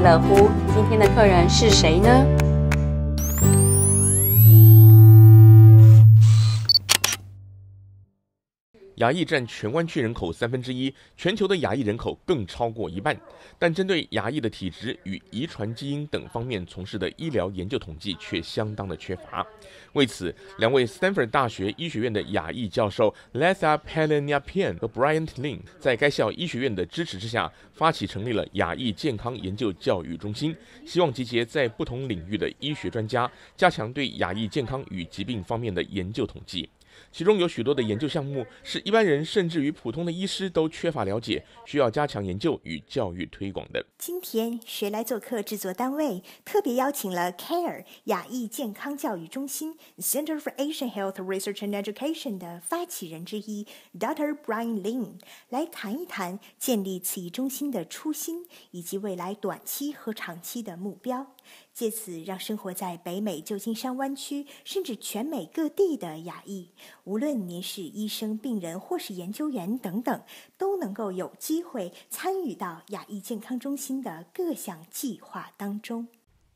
乐乎。今天的客人是谁呢？亚裔占全湾区人口1/3，全球的亚裔人口更超过1半。但针对亚裔的体质与遗传基因等方面从事的医疗研究统计却相当的缺乏。为此，2位斯坦福大学医学院的亚裔教授 Lisa Peleniapian 和 Bryant Lin 在该校医学院的支持之下，发起成立了亚裔健康研究教育中心，希望集结在不同领域的医学专家，加强对亚裔健康与疾病方面的研究统计。其中有许多的研究项目是一般人甚至于普通的医师都缺乏了解，需要加强研究与教育推广的。今天谁来做客制作单位特别邀请了 CARE 亚裔健康教育中心 Center for Asian Health Research and Education 的发起人之一 Dr. Bryant Lin 来谈一谈建立此一中心的初心以及未来短期和长期的目标，借此让生活在北美旧金山湾区甚至全美各地的亚裔，无论您是医生、病人或是研究员等等，都能够有机会参与到亚裔健康中心的各项计划当中。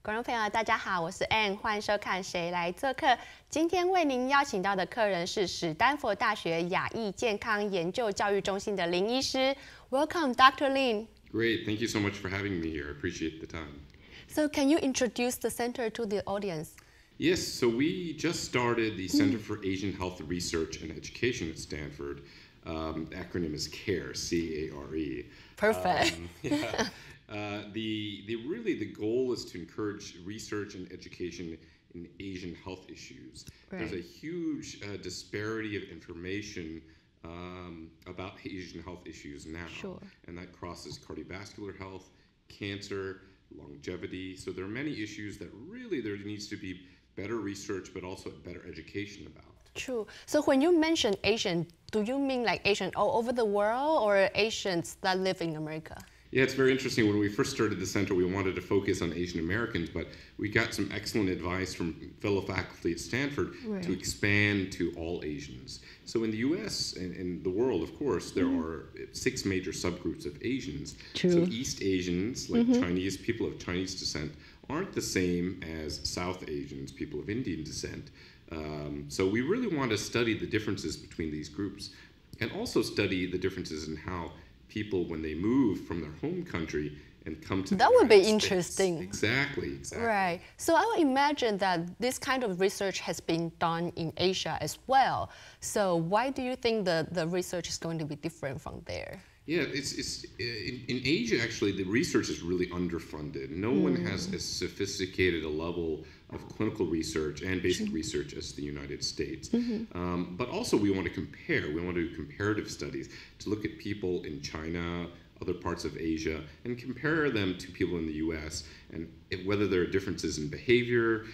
观众朋友大家好，我是 Ann， 欢迎收看谁来做客。今天为您邀请到的客人是史丹佛大学亚裔健康研究教育中心的林医师。 Welcome Dr. Lin. Great, thank you so much for having me here. I appreciate the time. So can you introduce the center to the audience? Yes, so we just started the Center for Asian Health Research and Education at Stanford. The acronym is CARE, C-A-R-E. Perfect. The goal is to encourage research and education in Asian health issues. Right. There's a huge disparity of information about Asian health issues now. Sure. And that crosses cardiovascular health, cancer, longevity. So there are many issues that really there needs to be better research, but also better education about. True. So when you mention Asian, do you mean like Asian all over the world or Asians that live in America? Yeah, it's very interesting. When we first started the center, we wanted to focus on Asian Americans, but we got some excellent advice from fellow faculty at Stanford to expand to all Asians. So in the U.S. and in the world, of course, there are 6 major subgroups of Asians. True. So East Asians, like Chinese, people of Chinese descent, aren't the same as South Asians, people of Indian descent. So we really want to study the differences between these groups and also study the differences in how people, when they move from their home country and come to that would be interesting. Exactly. Right. So I would imagine that this kind of research has been done in Asia as well. So why do you think the research is going to be different from there? Yeah, in Asia, actually, the research is really underfunded. No one has as sophisticated a level of clinical research and basic research as the United States. But also, we want to compare. We want to do comparative studies to look at people in China, other parts of Asia, and compare them to people in the U.S. and whether there are differences in behavior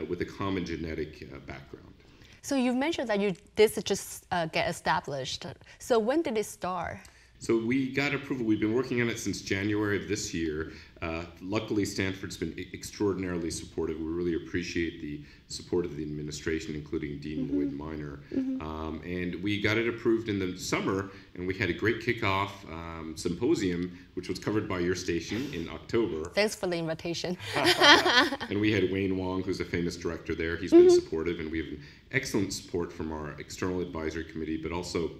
with a common genetic background. So you mentioned that this just get established. So when did it start? So we got approval. We've been working on it since January of this year. Luckily, Stanford's been extraordinarily supportive. We really appreciate the support of the administration, including Dean Lloyd Minor. And we got it approved in the summer, and we had a great kickoff symposium, which was covered by your station in October. Thanks for the invitation. And we had Wayne Wong, who's a famous director there. He's been supportive, and we have excellent support from our external advisory committee, but also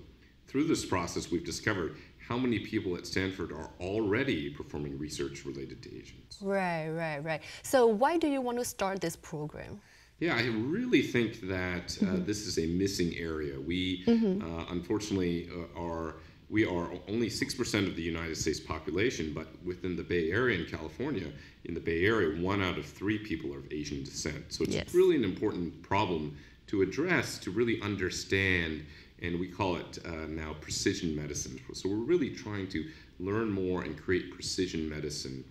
through this process, we've discovered how many people at Stanford are already performing research related to Asians. Right. So why do you want to start this program? Yeah, I really think that this is a missing area. We, unfortunately, we are only 6% of the United States population, but within the Bay Area in California, in the Bay Area, 1 out of 3 people are of Asian descent. So it's really an important problem to address, to really understand. And we call it now precision medicine. So we're really trying to learn more and create precision medicine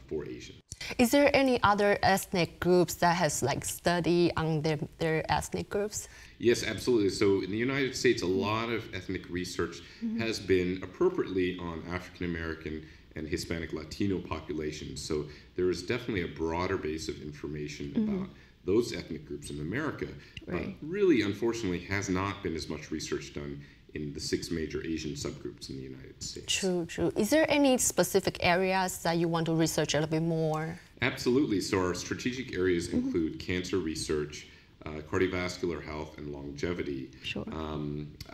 for Asians. Is there any other ethnic groups that has like study on their ethnic groups? Yes, absolutely. So in the United States, a lot of ethnic research has been appropriately on African American and Hispanic Latino populations. So there is definitely a broader base of information about those ethnic groups in America, but really, unfortunately, has not been as much research done in the 6 major Asian subgroups in the United States. True. Is there any specific areas that you want to research a little bit more? Absolutely. So our strategic areas include cancer research, cardiovascular health, and longevity. Sure.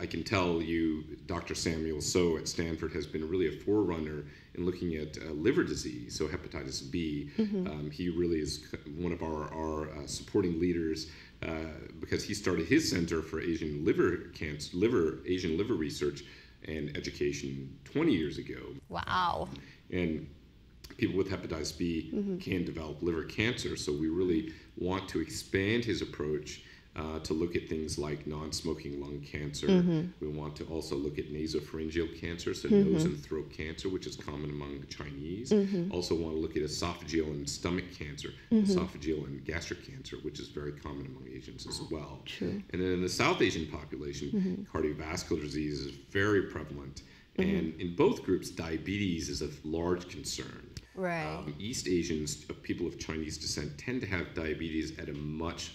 I can tell you Dr. Samuel So at Stanford has been really a forerunner in looking at liver disease, so hepatitis B. He really is one of our supporting leaders because he started his Center for Asian liver research and education 20 years ago. Wow. And people with hepatitis B can develop liver cancer, so we really want to expand his approach to look at things like non-smoking lung cancer. We want to also look at nasopharyngeal cancer, so nose and throat cancer, which is common among the Chinese. Also want to look at esophageal and stomach cancer, esophageal and gastric cancer, which is very common among Asians as well. True. And then in the South Asian population, cardiovascular disease is very prevalent. And in both groups, diabetes is a large concern. Right. East Asians, people of Chinese descent, tend to have diabetes at a much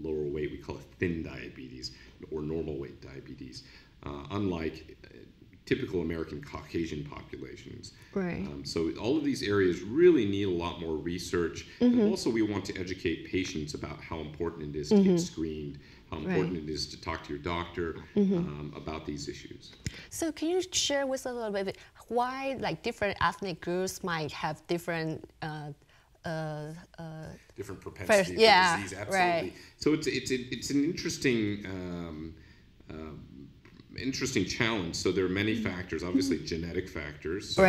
lower weight. We call it thin diabetes or normal weight diabetes, unlike typical American Caucasian populations. Right. So all of these areas really need a lot more research. And also we want to educate patients about how important it is to get screened, how important it is to talk to your doctor about these issues. So can you share with us a little bit why different ethnic groups might have different different propensity for disease, absolutely. Right. So it's an interesting challenge. So there are many factors, obviously genetic factors. So,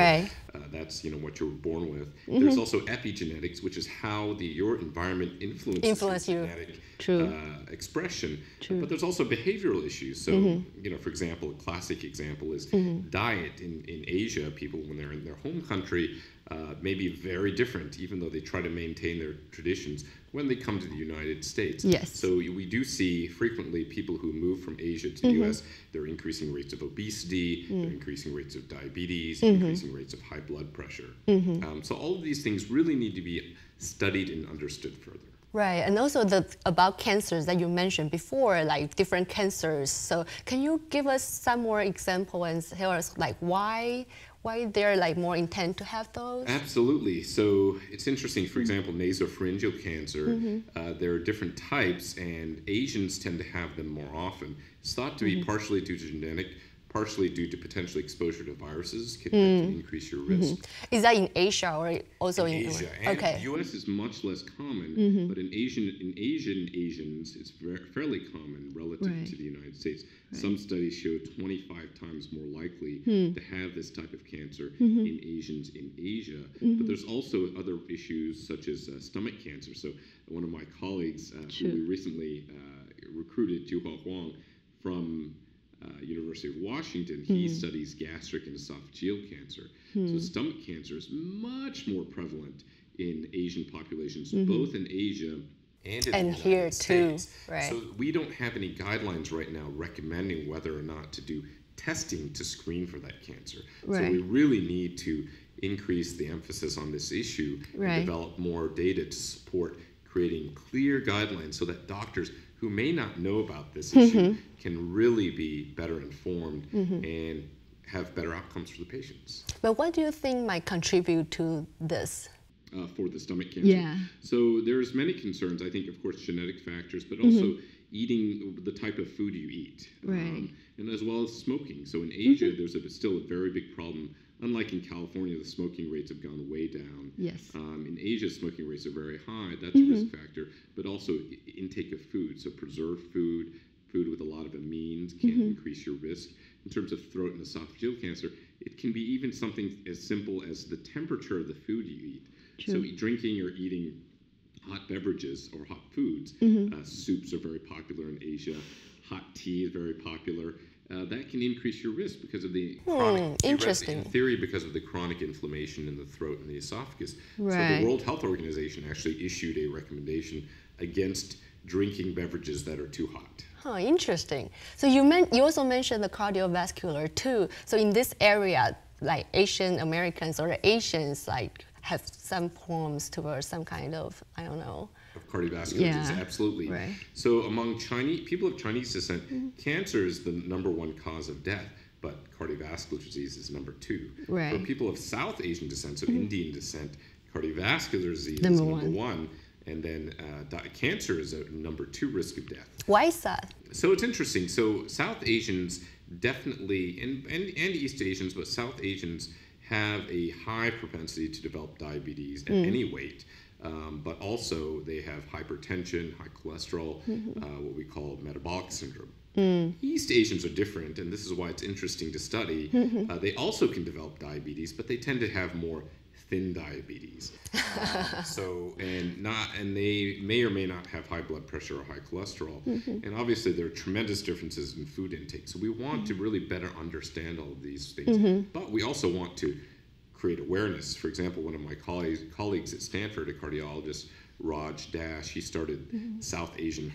that's what you were born with. There's also epigenetics, which is how your environment influences your genetic expression. But there's also behavioral issues. So for example, a classic example is diet in Asia. People, when they're in their home country, may be very different, even though they try to maintain their traditions when they come to the United States. Yes. So we do see frequently people who move from Asia to the U.S., they're increasing rates of obesity, they're increasing rates of diabetes, increasing rates of high blood pressure. So all of these things really need to be studied and understood further. Right, and also about cancers that you mentioned before, like different cancers. So can you give us some more examples and tell us why they're more intent to have those? Absolutely. So it's interesting. For example, nasopharyngeal cancer, there are different types, and Asians tend to have them more often. It's thought to be partially due to genetic, partially due to potential exposure to viruses that can increase your risk. Is that in Asia or also in Asia? And the U.S. is much less common, but in Asians, it's fairly common relative to the United States. Some studies show 25 times more likely to have this type of cancer in Asians in Asia. But there's also other issues such as stomach cancer. So one of my colleagues who we recently recruited, Juhua Huang, from University of Washington, he studies gastric and esophageal cancer. So stomach cancer is much more prevalent in Asian populations, both in Asia and in the United States. Right. So we don't have any guidelines right now recommending whether or not to do testing to screen for that cancer. So we really need to increase the emphasis on this issue and develop more data to support creating clear guidelines so that doctors who may not know about this issue can really be better informed and have better outcomes for the patients. But what do you think might contribute to this? For the stomach cancer. So there's many concerns. I think, of course, genetic factors, but also eating the type of food you eat, and as well as smoking. So in Asia, there's still a very big problem. Unlike in California, the smoking rates have gone way down. Yes. In Asia, smoking rates are very high. That's a risk factor. But also intake of food. So preserved food with a lot of amines can increase your risk. In terms of throat and esophageal cancer, it can be even something as simple as the temperature of the food you eat. So drinking or eating hot beverages or hot foods, soups are very popular in Asia. Hot tea is very popular. That can increase your risk because of the chronic, in theory, because of the chronic inflammation in the throat and the esophagus. So the World Health Organization actually issued a recommendation against drinking beverages that are too hot. Huh, interesting. So you also mentioned the cardiovascular too. So in this area, like Asian Americans or Asians, have some problems towards some kind of, I don't know, of cardiovascular disease, absolutely. Right. So among people of Chinese descent, cancer is the #1 cause of death, but cardiovascular disease is #2. Right. For people of South Asian descent, so Indian descent, cardiovascular disease is Number #1, and then cancer is a #2 risk of death. Why is that? So it's interesting. So South Asians definitely, and East Asians, but South Asians have a high propensity to develop diabetes at any weight. But also they have hypertension, high cholesterol, what we call metabolic syndrome. East Asians are different, and this is why it's interesting to study. They also can develop diabetes, but they tend to have more thin diabetes. And they may or may not have high blood pressure or high cholesterol. And obviously there are tremendous differences in food intake. So we want to really better understand all of these things. But we also want to create awareness. For example, one of my colleagues at Stanford, a cardiologist, Raj Dash, he started South Asian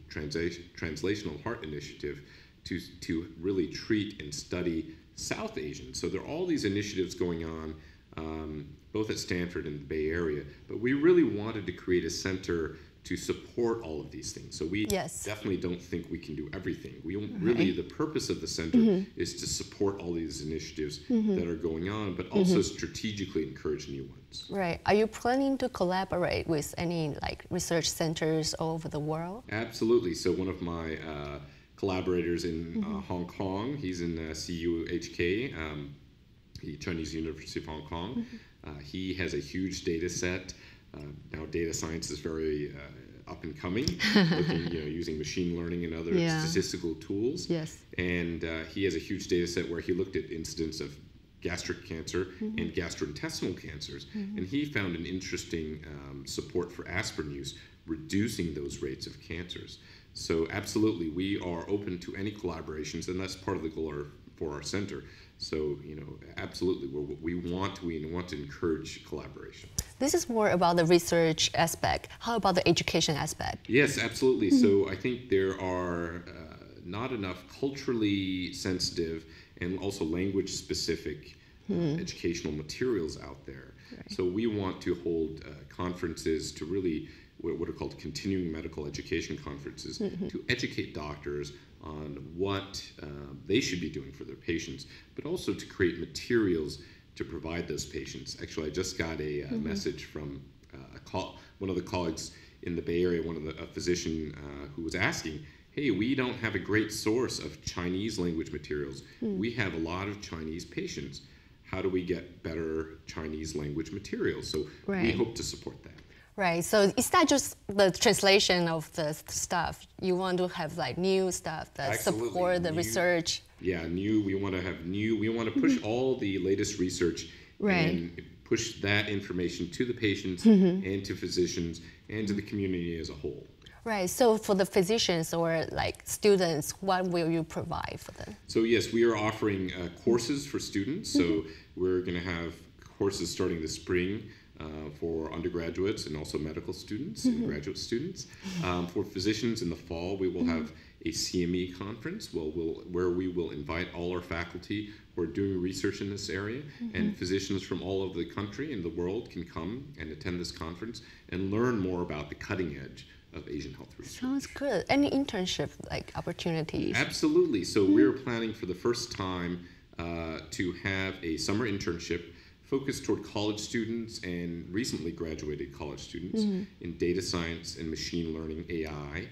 Translational Heart Initiative to really treat and study South Asians. So there are all these initiatives going on, both at Stanford and the Bay Area, but we really wanted to create a center to support all of these things. So we definitely don't think we can do everything. The purpose of the center is to support all these initiatives that are going on, but also strategically encourage new ones. Right. Are you planning to collaborate with any research centers all over the world? Absolutely. So one of my collaborators in Hong Kong, he's in CUHK, the Chinese University of Hong Kong. He has a huge data set. Now data science is very up and coming, using machine learning and other statistical tools. Yes. And he has a huge data set where he looked at incidence of gastric cancer and gastrointestinal cancers. And he found an interesting support for aspirin use, reducing those rates of cancers. So absolutely, we are open to any collaborations, and that's part of the goal for our center. So, absolutely, we want to encourage collaboration. This is more about the research aspect. How about the education aspect? Yes, absolutely. So I think there are not enough culturally sensitive and also language-specific educational materials out there. Right. So we want to hold conferences to really, what are called continuing medical education conferences, to educate doctors on what they should be doing for their patients, but also to create materials to provide those patients. Actually, I just got a message from one of the colleagues in the Bay Area, a physician who was asking, hey, we don't have a great source of Chinese language materials. We have a lot of Chinese patients. How do we get better Chinese language materials? So we hope to support that. Right, so it's not just the translation of the stuff. You want to have new stuff that support the research. Yeah, we want to push all the latest research and push that information to the patients and to physicians and to the community as a whole. Right, so for the physicians or students, what will you provide for them? So yes, we are offering courses for students. So we're going to have courses starting this spring for undergraduates and also medical students and graduate students. For physicians in the fall, we will have a CME conference where we will invite all our faculty who are doing research in this area, and physicians from all over the country and the world can come and attend this conference and learn more about the cutting edge of Asian health research. Sounds good. Any internship opportunities? Absolutely. So we're planning for the first time to have a summer internship focused toward college students and recently graduated college students in data science and machine learning, AI,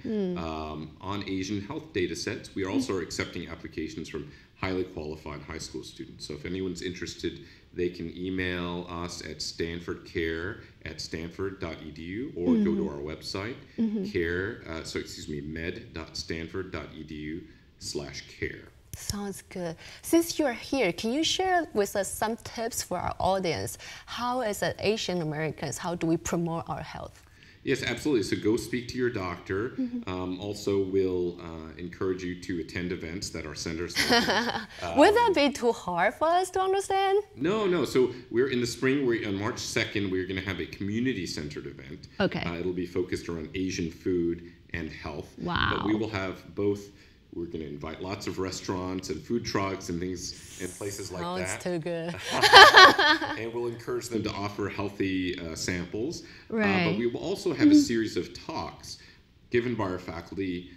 on Asian health data sets. We also are accepting applications from highly qualified high school students. So if anyone's interested, they can email us at stanfordcare@stanford.edu or go to our website, med.stanford.edu/care. Sounds good. Since you're here, can you share with us some tips for our audience? How, as Asian Americans, how do we promote our health? Yes, absolutely. So go speak to your doctor. Also, we'll encourage you to attend events that our centers have. Would that be too hard for us to understand? No. So we're in the spring, on March 2nd, we're going to have a community-centered event. Okay. It'll be focused around Asian food and health. Wow. But we will have both we're going to invite lots of restaurants and food trucks and things and places like that. Sounds too good. And we'll encourage them to offer healthy samples. Right. But we will also have a series of talks given by our faculty,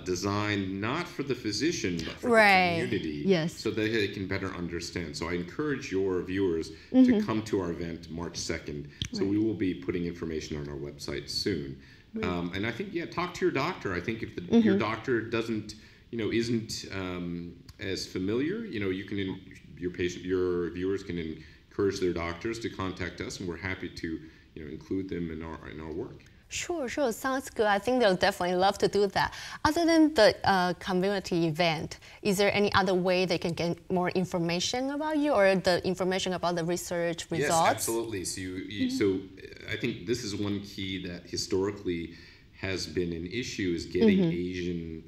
designed not for the physician, but for the community, so that they can better understand. So I encourage your viewers to come to our event March 2nd. So we will be putting information on our website soon. And I think, talk to your doctor. I think if your doctor doesn't, isn't as familiar, you can, your viewers can encourage their doctors to contact us, and we're happy to, include them in our work. Sure. Sounds good. I think they'll definitely love to do that. Other than the community event, is there any other way they can get more information about you or the information about the research results? Yes, absolutely. So I think this is one key that historically has been an issue, is getting Asian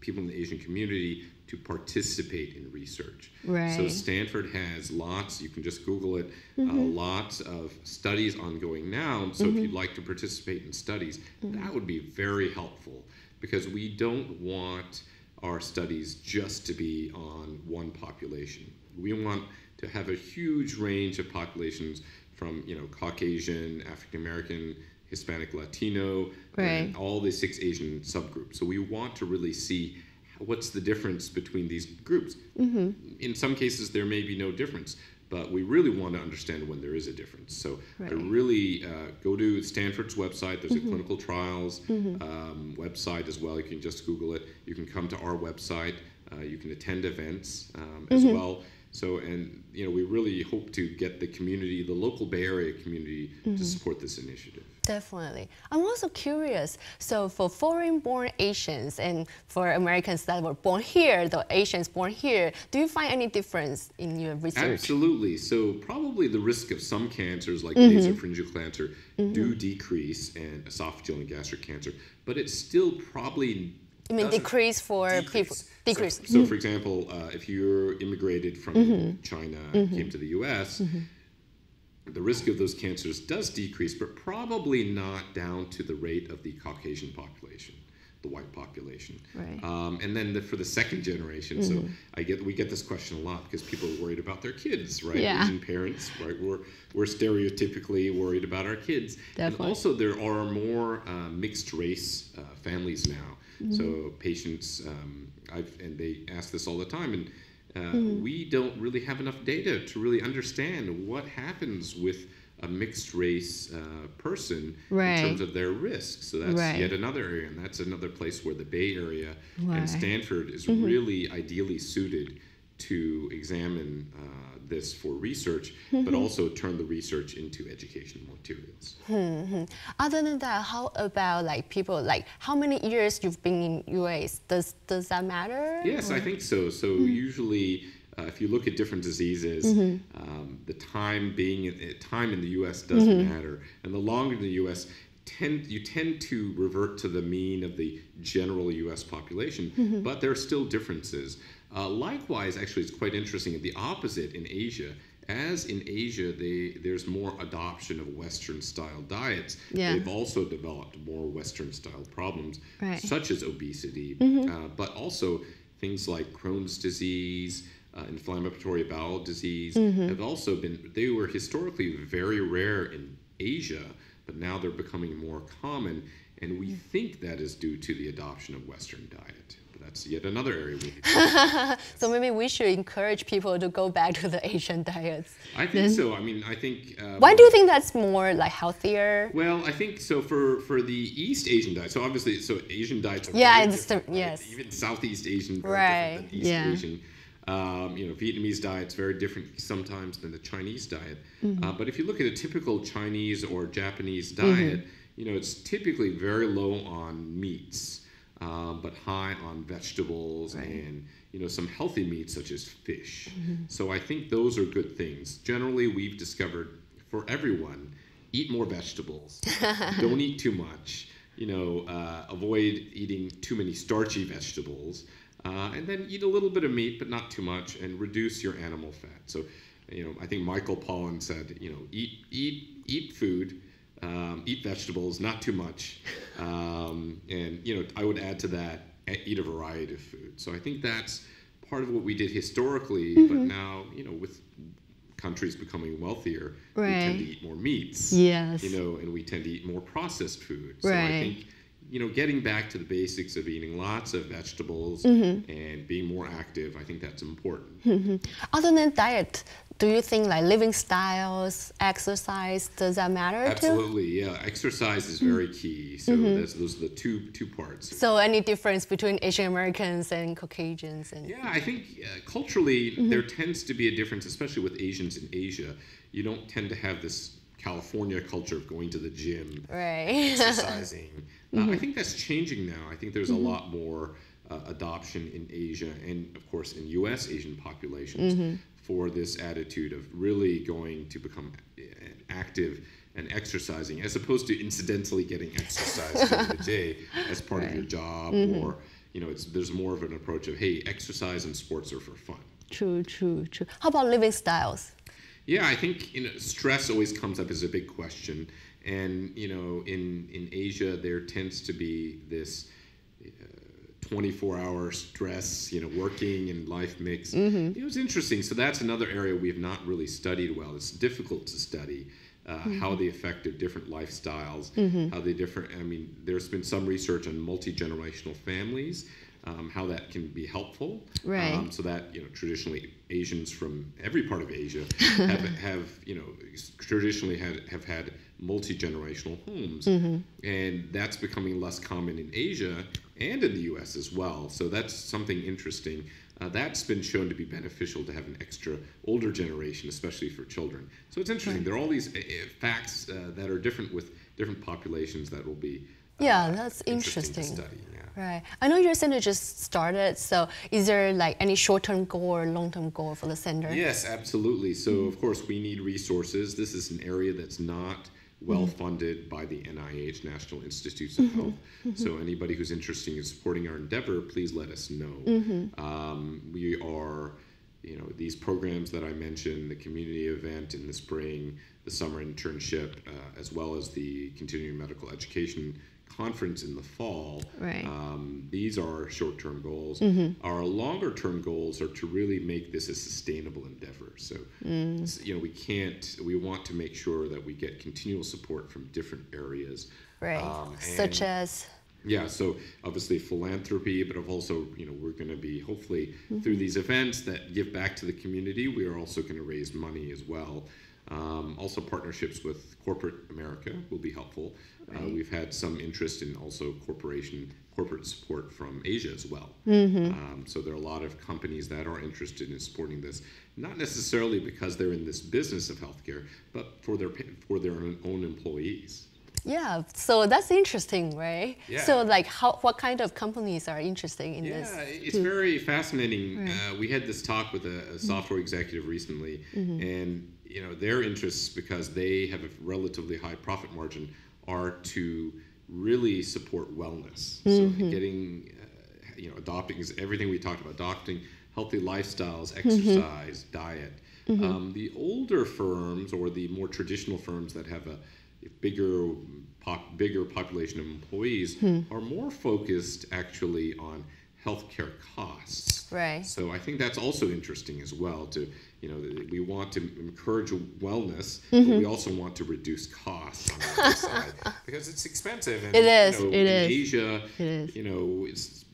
people in the Asian community to participate in research. Right. So Stanford has lots, you can just Google it, lots of studies ongoing now. So if you'd like to participate in studies, that would be very helpful, because we don't want our studies just to be on one population. We want to have a huge range of populations from, Caucasian, African American, Hispanic, Latino, and all the 6 Asian subgroups. So we want to really see what's the difference between these groups. In some cases, there may be no difference, but we really want to understand when there is a difference. So I really go to Stanford's website. There's a clinical trials website as well. You can just Google it. You can come to our website. You can attend events as well. So, and we really hope to get the community, the local Bay Area community, to support this initiative. Definitely. I'm also curious, so for foreign-born Asians and for Americans that were born here, the Asians born here, do you find any difference in your research? Absolutely. So probably the risk of some cancers, like nasopharyngeal cancer, do decrease, and esophageal and gastric cancer, but it's still probably decrease for people? Decrease. So for example, if you're immigrated from China, came to the U.S., the risk of those cancers does decrease, but probably not down to the rate of the Caucasian population, the white population. Right. And then for the second generation, so we get this question a lot because people are worried about their kids, right? Asian parents, right? We're stereotypically worried about our kids. Definitely. And also there are more mixed race families now. So patients, and they ask this all the time, and we don't really have enough data to really understand what happens with a mixed race person in terms of their risk. So that's yet another area, and that's another place where the Bay Area and Stanford is really ideally suited to examine this for research, but also turn the research into educational materials. Other than that, how about people, how many years you've been in US? Does that matter? Yes, I think so. So usually, if you look at different diseases, the time in the U.S. doesn't matter, and the longer in the U.S., you tend to revert to the mean of the general U.S. population, but there are still differences. Likewise, actually, it's quite interesting. The opposite in Asia. As in Asia, there's more adoption of Western-style diets. They've also developed more Western-style problems, such as obesity, but also things like Crohn's disease, inflammatory bowel disease, have also they were historically very rare in Asia, but now they're becoming more common, and we think that is due to the adoption of Western diet. But that's yet another area we need to So maybe we should encourage people to go back to the Asian diets. I think so. I mean, I think... why do you think that's more healthier? Well, I think so for the East Asian diet, so obviously, Asian diets are yes. Even Southeast Asian very different than East Asian. Vietnamese diet's very different sometimes than the Chinese diet. But if you look at a typical Chinese or Japanese diet, it's typically very low on meats, but high on vegetables and some healthy meats such as fish. So I think those are good things. Generally, we've discovered for everyone, eat more vegetables. Don't eat too much. Avoid eating too many starchy vegetables. And then eat a little bit of meat, but not too much, and reduce your animal fat. So, I think Michael Pollan said, eat food, eat vegetables, not too much. And, I would add to that, eat a variety of food. So I think that's part of what we did historically, but now, with countries becoming wealthier, we tend to eat more meats, and we tend to eat more processed food. So I think, getting back to the basics of eating lots of vegetables and being more active, I think that's important. Other than diet, do you think like living styles, exercise, does that matter too? Absolutely, yeah. Exercise is very key. So those are the two parts. So any difference between Asian Americans and Caucasians? Yeah, I think culturally there tends to be a difference, especially with Asians in Asia. You don't tend to have this California culture of going to the gym, exercising. I think that's changing now. I think there's a lot more adoption in Asia and, of course, in U.S. Asian populations for this attitude of really going to become active and exercising, as opposed to incidentally getting exercise during the day as part of your job, or there's more of an approach of, hey, exercise and sports are for fun. True. How about living styles? Yeah, I think stress always comes up as a big question, and in Asia there tends to be this 24-hour stress, working and life mix. It's interesting. So that's another area we have not really studied well. It's difficult to study how they affect different lifestyles, how they differ. I mean, there's been some research on multi-generational families, how that can be helpful. So that traditionally Asians from every part of Asia have traditionally have had multi-generational homes, and that's becoming less common in Asia and in the U.S. as well. So that's something interesting. That's been shown to be beneficial to have an extra older generation, especially for children. So it's interesting. There are all these facts that are different with different populations that will be that's interesting to study. Right. I know your center just started, so is there like any short-term goal or long-term goal for the center? Yes, absolutely. So of course we need resources. This is an area that's not well funded by the NIH, National Institutes of Health. So anybody who's interested in supporting our endeavor, please let us know. We are, these programs that I mentioned, the community event in the spring, the summer internship, as well as the continuing medical education conference in the fall. These are our short-term goals. Our longer-term goals are to really make this a sustainable endeavor. So, we want to make sure that we get continual support from different areas. Such as? Yeah, so obviously philanthropy, but also, we're going to be hopefully through these events that give back to the community, we are also going to raise money as well. Also partnerships with corporate America will be helpful. We've had some interest in also corporate support from Asia as well. So there are a lot of companies that are interested in supporting this, not necessarily because they're in this business of healthcare, but for their own employees. Yeah, so that's interesting, right? Yeah. So like what kind of companies are interested in this? Yeah, it's very fascinating. We had this talk with a software executive recently, and their interests, because they have a relatively high profit margin, are to really support wellness. So getting, adopting is everything we talked about, adopting healthy lifestyles, exercise, diet. The older firms or the more traditional firms that have a bigger population of employees are more focused actually on healthcare costs. So I think that's also interesting as well. We want to encourage wellness, but we also want to reduce costs on the other side because it's expensive. And, it is. In Asia,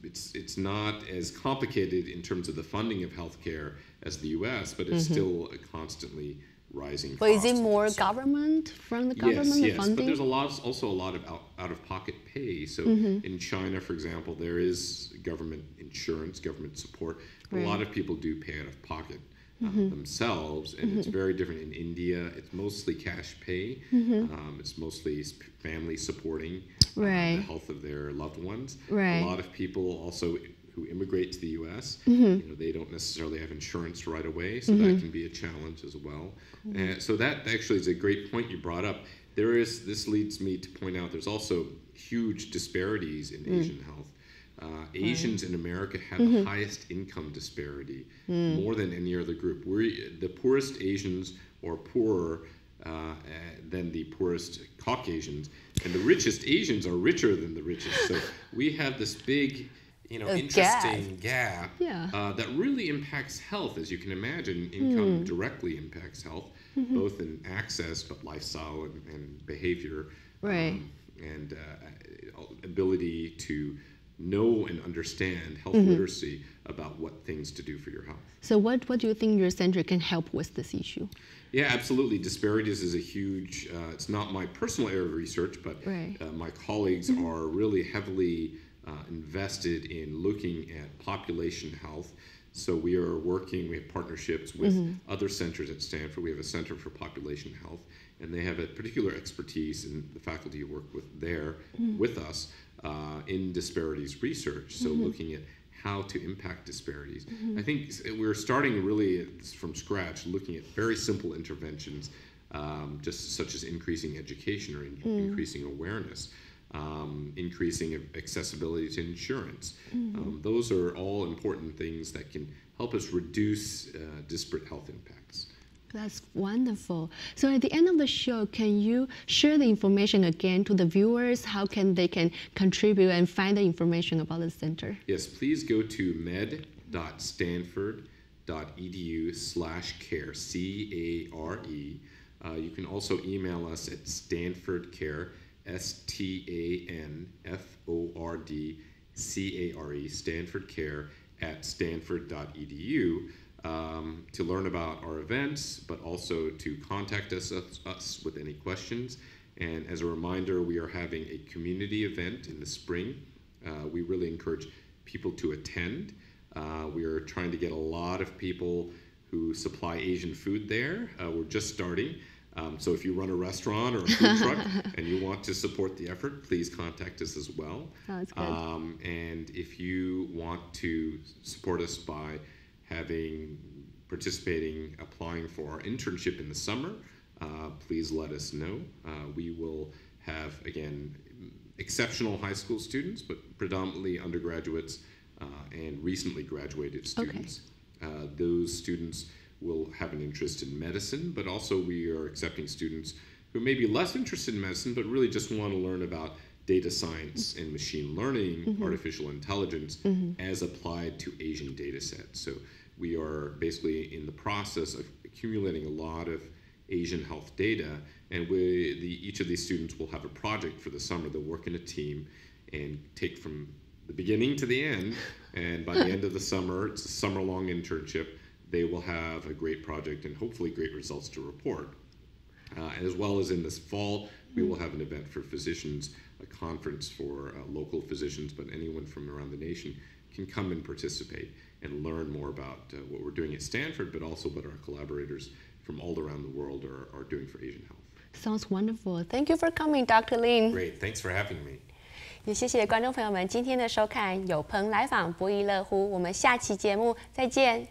it's not as complicated in terms of the funding of healthcare as the U.S., but it's still a constantly rising cost. But is it more government from the government yes, funding? But there's also a lot of out-of-pocket pay. So in China, for example, there is government insurance, government support. But a lot of people do pay out of pocket themselves, and it's very different in India. It's mostly cash pay. It's mostly family supporting the health of their loved ones. A lot of people also who immigrate to the U.S., they don't necessarily have insurance right away, so that can be a challenge as well. So that actually is a great point you brought up. This leads me to point out there's also huge disparities in Asian health. Asians in America have the highest income disparity, more than any other group. The poorest Asians are poorer than the poorest Caucasians, and the richest Asians are richer than the richest. So we have this big interesting gap that really impacts health. As you can imagine, income directly impacts health, both in access, but lifestyle and behavior, and ability to know and understand health literacy about what things to do for your health. So what do you think your center can help with this issue? Yeah, absolutely. Disparities is a huge, it's not my personal area of research, but my colleagues are really heavily invested in looking at population health. So we have partnerships with other centers at Stanford. We have a Center for Population Health, and they have a particular expertise in the faculty who work with with us in disparities research. So looking at how to impact disparities. I think we're starting really from scratch, looking at very simple interventions, just such as increasing education or increasing awareness, increasing accessibility to insurance. Those are all important things that can help us reduce disparate health impacts. That's wonderful. So at the end of the show, can you share the information again to the viewers? How they can contribute and find the information about the center? Yes, please go to med.stanford.edu/care, CARE. You can also email us at StanfordCare, StanfordCare, StanfordCare@stanford.edu. To learn about our events, but also to contact us with any questions. And as a reminder, we are having a community event in the spring. We really encourage people to attend. We are trying to get a lot of people who supply Asian food there. We're just starting. So if you run a restaurant or a food truck and you want to support the effort, please contact us as well. Sounds good. And if you want to support us by applying for our internship in the summer, please let us know. We will have, again, exceptional high school students, but predominantly undergraduates and recently graduated students. Those students will have an interest in medicine, but also we are accepting students who may be less interested in medicine, but really just want to learn about data science and machine learning, artificial intelligence, as applied to Asian data sets. So we are basically in the process of accumulating a lot of Asian health data, and each of these students will have a project for the summer. They'll work in a team and take from the beginning to the end, and by the end of the summer, it's a summer-long internship, they will have a great project and hopefully great results to report. And as well as in this fall, we will have an event for physicians, a conference for local physicians, but anyone from around the nation can come and participate and learn more about what we're doing at Stanford, but also what our collaborators from all around the world are doing for Asian health. Sounds wonderful. Thank you for coming, Dr. Lin. Great, thanks for having me. 也谢谢观众朋友们今天的收看，有朋来访不亦乐乎。我们下期节目再见。